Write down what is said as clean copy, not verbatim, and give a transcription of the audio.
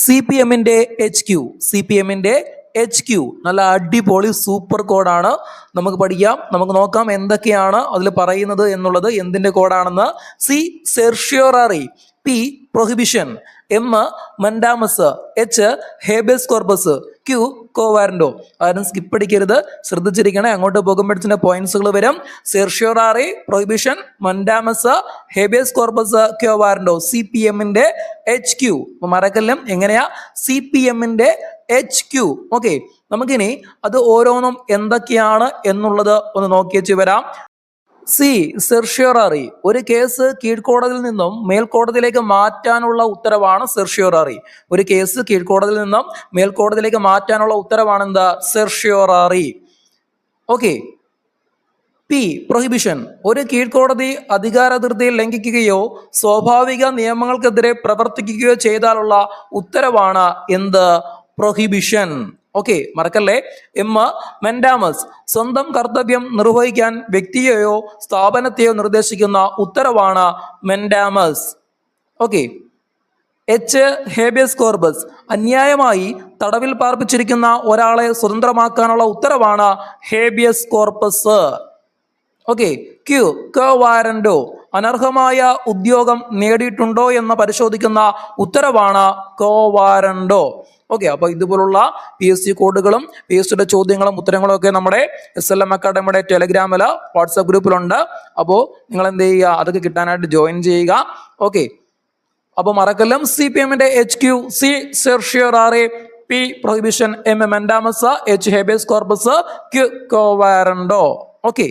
C P എമ്മിൻ്റെ H Q നല്ല അടിപൊളി സൂപ്പർ കോഡാണ്. നമുക്ക് പഠിക്കാം, നമുക്ക് നോക്കാം എന്തൊക്കെയാണ് അതിൽ പറയുന്നത് എന്നുള്ളത്. എന്തിൻ്റെ കോഡാണെന്ന്? C certiorari, P prohibition, M mandamus, H habeas corpus, Q quo warranto. ആരും സ്കിപ്പ് അടിക്കരുത്, ശ്രദ്ധിച്ചിരിക്കണേ. അങ്ങോട്ട് പോകുമ്പോഴത്തേന് പോയിന്റ്സുകൾ വരും. Certiorari, prohibition, mandamus, habeas corpus, quo warranto. C P എമ്മിൻ്റെ എച്ച് ക്യു മറക്കല്ലും. എങ്ങനെയാ? സി പി എമ്മിൻ്റെ എച്ച് ക്യു. ഓക്കെ, നമുക്കിനി അത് ഓരോന്നും എന്തൊക്കെയാണ് എന്നുള്ളത് ഒന്ന് നോക്കിയേച്ച് വരാം. സി സെർഷ്യോറാറി, ഒരു കേസ് കീഴ്ക്കോടതിയിൽ നിന്നും മേൽക്കോടതിയിലേക്ക് മാറ്റാനുള്ള ഉത്തരവാണ് സെർഷ്യോറാറി. ഒരു കേസ് കീഴ്ക്കോടതിയിൽ നിന്നും മേൽക്കോടതിയിലേക്ക് മാറ്റാനുള്ള ഉത്തരവാണ് എന്താ? സെർഷ്യോറാറി. ഓക്കെ. പി പ്രൊഹിബിഷൻ, ഒരു കീഴ്ക്കോടതി അധികാരാതിർത്തിയിൽ ലംഘിക്കുകയോ സ്വാഭാവിക നിയമങ്ങൾക്കെതിരെ പ്രവർത്തിക്കുകയോ ചെയ്താലുള്ള ഉത്തരവാണ് എന്ത്? പ്രൊഹിബിഷൻ. ഓക്കെ, മറക്കല്ലേ. എം മെൻഡാമസ്, സ്വന്തം കർത്തവ്യം നിർവഹിക്കാൻ വ്യക്തിയെയോ സ്ഥാപനത്തെയോ നിർദ്ദേശിക്കുന്ന ഉത്തരവാണ് mandamus. Okay. H habeas corpus, അന്യായമായി തടവിൽ പാർപ്പിച്ചിരിക്കുന്ന ഒരാളെ സ്വതന്ത്രമാക്കാനുള്ള ഉത്തരവാണ് habeas corpus. Okay. Q quo warranto, അനർഹമായ ഉദ്യോഗം നേടിയിട്ടുണ്ടോ എന്ന് പരിശോധിക്കുന്ന ഉത്തരവാണ് കോവാരൻഡോ. ഓക്കെ, അപ്പോൾ ഇതുപോലുള്ള PSC കോഡുകളും PSCയുടെ ചോദ്യങ്ങളും ഉത്തരങ്ങളും ഒക്കെ നമ്മുടെ SLM അക്കാഡമിയുടെ ടെലഗ്രാമിൽ വാട്സാപ്പ് ഗ്രൂപ്പിലുണ്ട്. അപ്പോൾ നിങ്ങൾ എന്ത് ചെയ്യുക? അതൊക്കെ കിട്ടാനായിട്ട് ജോയിൻ ചെയ്യുക. ഓക്കെ, അപ്പോൾ മറക്കല്ലും. സി പി എമ്മിൻ്റെ H Q, C certiorari, P prohibition, M mandamus, H habeas corpus, Q quo warranto. Okay.